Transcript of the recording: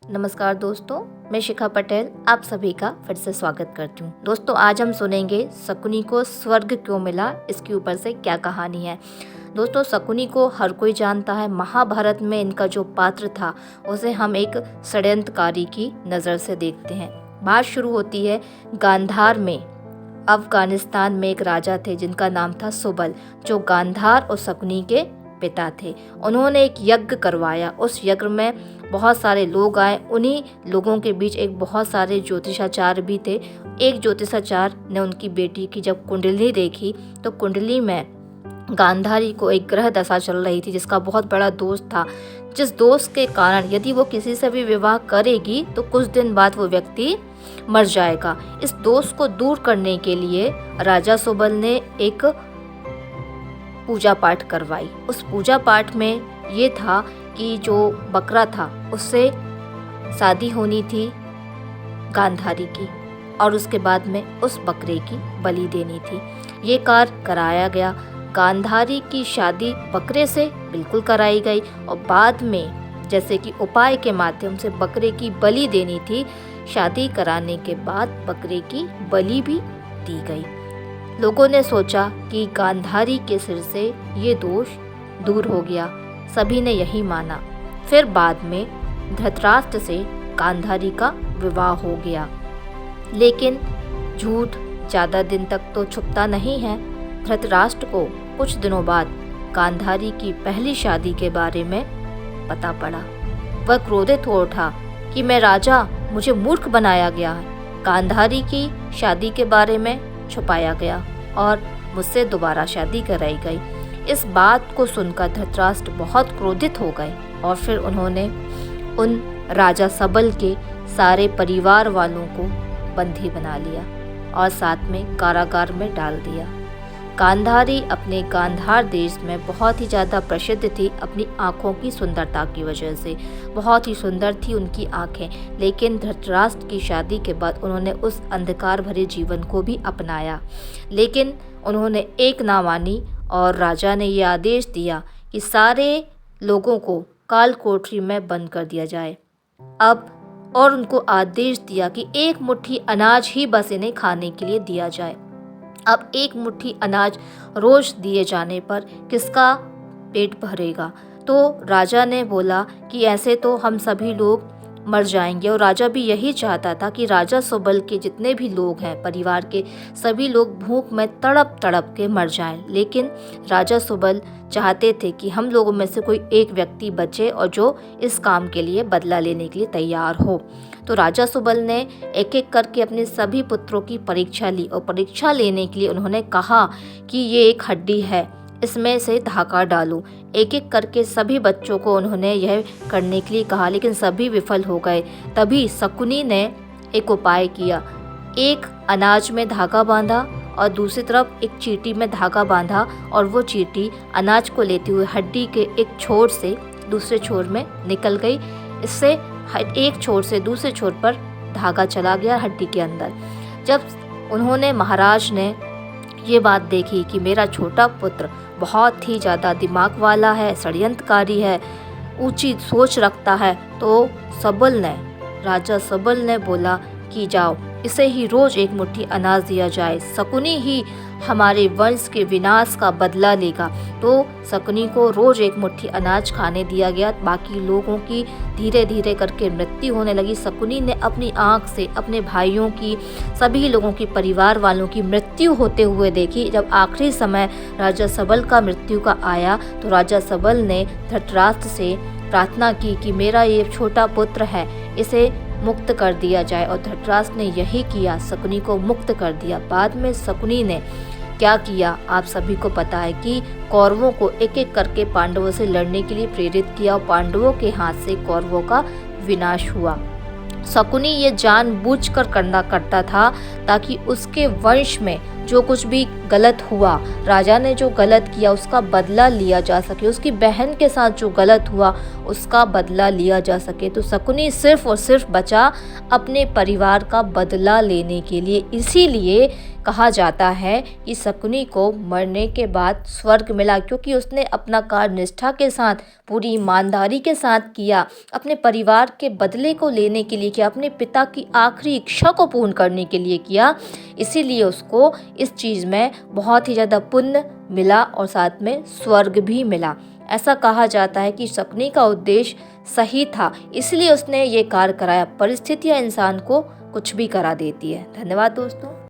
नमस्कार दोस्तों, मैं शिखा पटेल आप सभी का फिर से स्वागत करती हूँ। दोस्तों, आज हम सुनेंगे शकुनी को स्वर्ग क्यों मिला, इसके ऊपर से क्या कहानी है। दोस्तों, शकुनी को हर कोई जानता है। महाभारत में इनका जो पात्र था उसे हम एक षड्यंत्रकारी की नज़र से देखते हैं। बात शुरू होती है गांधार में। अफगानिस्तान में एक राजा थे जिनका नाम था सुबल, जो गांधार और शकुनी के पिता थे। उन्होंने एक यज्ञ करवाया। उस यज्ञ में बहुत सारे लोग आए। उन्हीं लोगों के बीच एक बहुत सारे ज्योतिषाचार्य भी थे। एक ज्योतिषाचार्य ने उनकी बेटी की जब कुंडली देखी तो कुंडली में गांधारी को एक ग्रह दशा चल रही थी जिसका बहुत बड़ा दोष था, जिस दोष के कारण यदि वो किसी से भी विवाह करेगी तो कुछ दिन बाद वो व्यक्ति मर जाएगा। इस दोष को दूर करने के लिए राजा सुबल ने एक पूजा पाठ करवाई। उस पूजा पाठ में ये था कि जो बकरा था उससे शादी होनी थी गांधारी की, और उसके बाद में उस बकरे की बलि देनी थी। ये कार्य कराया गया। गांधारी की शादी बकरे से बिल्कुल कराई गई, और बाद में जैसे कि उपाय के माध्यम से बकरे की बलि देनी थी। शादी कराने के बाद बकरे की बलि भी दी गई। लोगों ने सोचा कि गांधारी के सिर से ये दोष दूर हो गया। सभी ने यही माना। फिर बाद में धृतराष्ट्र से गांधारी का विवाह हो गया। लेकिन झूठ ज़्यादा दिन तक तो छुपता नहीं है। धृतराष्ट्र को कुछ दिनों बाद गांधारी की पहली शादी के बारे में पता पड़ा। वह क्रोधित हो उठा कि मैं राजा, मुझे मूर्ख बनाया गया है। गांधारी की शादी के बारे में छुपाया गया और मुझसे दोबारा शादी कराई गई। इस बात को सुनकर धृतराष्ट्र बहुत क्रोधित हो गए और फिर उन्होंने उन राजा सबल के सारे परिवार वालों को बंदी बना लिया और साथ में कारागार में डाल दिया। गांधारी अपने गांधार देश में बहुत ही ज़्यादा प्रसिद्ध थी अपनी आँखों की सुंदरता की वजह से। बहुत ही सुंदर थी उनकी आँखें। लेकिन धृतराष्ट्र की शादी के बाद उन्होंने उस अंधकार भरे जीवन को भी अपनाया। लेकिन उन्होंने एक ना मानी और राजा ने ये आदेश दिया कि सारे लोगों को काल कोठरी में बंद कर दिया जाए। और उनको आदेश दिया कि एक मुट्ठी अनाज ही बस इन्हें खाने के लिए दिया जाए। अब एक मुट्ठी अनाज रोज दिए जाने पर किसका पेट भरेगा? तो राजा ने बोला कि ऐसे तो हम सभी लोग मर जाएंगे, और राजा भी यही चाहता था कि राजा सुबल के जितने भी लोग हैं परिवार के, सभी लोग भूख में तड़प तड़प के मर जाएं। लेकिन राजा सुबल चाहते थे कि हम लोगों में से कोई एक व्यक्ति बचे और जो इस काम के लिए बदला लेने के लिए तैयार हो। तो राजा सुबल ने एक एक करके अपने सभी पुत्रों की परीक्षा ली, और परीक्षा लेने के लिए उन्होंने कहा कि ये एक हड्डी है, इसमें से धागा डालो। एक एक करके सभी बच्चों को उन्होंने यह करने के लिए कहा, लेकिन सभी विफल हो गए। तभी शकुनी ने एक उपाय किया। एक अनाज में धागा बांधा और दूसरी तरफ एक चींटी में धागा बांधा, और वो चींटी अनाज को लेते हुए हड्डी के एक छोर से दूसरे छोर में निकल गई। इससे एक छोर से दूसरे छोर पर धागा चला गया हड्डी के अंदर। जब उन्होंने महाराज ने ये बात देखी कि मेरा छोटा पुत्र बहुत ही ज़्यादा दिमाग वाला है, षड्यंत्रकारी है, ऊंची सोच रखता है, तो राजा सबल ने बोला कि जाओ, इसे ही रोज एक मुट्ठी अनाज दिया जाए। शकुनी ही हमारे वंश के विनाश का बदला लेगा। तो शकुनी को रोज एक मुट्ठी अनाज खाने दिया गया। बाकी लोगों की धीरे धीरे करके मृत्यु होने लगी। शकुनी ने अपनी आंख से अपने भाइयों की, सभी लोगों की, परिवार वालों की मृत्यु होते हुए देखी। जब आखिरी समय राजा सबल का मृत्यु का आया तो राजा सबल ने धृतराष्ट्र से प्रार्थना की कि मेरा ये छोटा पुत्र है, इसे मुक्त कर दिया जाए, और धृतराष्ट्र ने यही किया, शकुनी को मुक्त कर दिया। बाद में शकुनी ने क्या किया आप सभी को पता है कि कौरवों को एक एक करके पांडवों से लड़ने के लिए प्रेरित किया, और पांडवों के हाथ से कौरवों का विनाश हुआ। शकुनी ये जानबूझकर करता था ताकि उसके वंश में जो कुछ भी गलत हुआ, राजा ने जो गलत किया उसका बदला लिया जा सके, उसकी बहन के साथ जो गलत हुआ उसका बदला लिया जा सके। तो शकुनी सिर्फ और सिर्फ बचा अपने परिवार का बदला लेने के लिए। इसीलिए कहा जाता है कि शकुनी को मरने के बाद स्वर्ग मिला, क्योंकि उसने अपना कार्य निष्ठा के साथ, पूरी ईमानदारी के साथ किया, अपने परिवार के बदले को लेने के लिए किया, अपने पिता की आखिरी इच्छा को पूर्ण करने के लिए किया। इसीलिए उसको इस चीज़ में बहुत ही ज़्यादा पुण्य मिला और साथ में स्वर्ग भी मिला। ऐसा कहा जाता है कि शकुनी का उद्देश्य सही था, इसलिए उसने ये कार्य कराया। परिस्थितियाँ इंसान को कुछ भी करा देती है। धन्यवाद दोस्तों।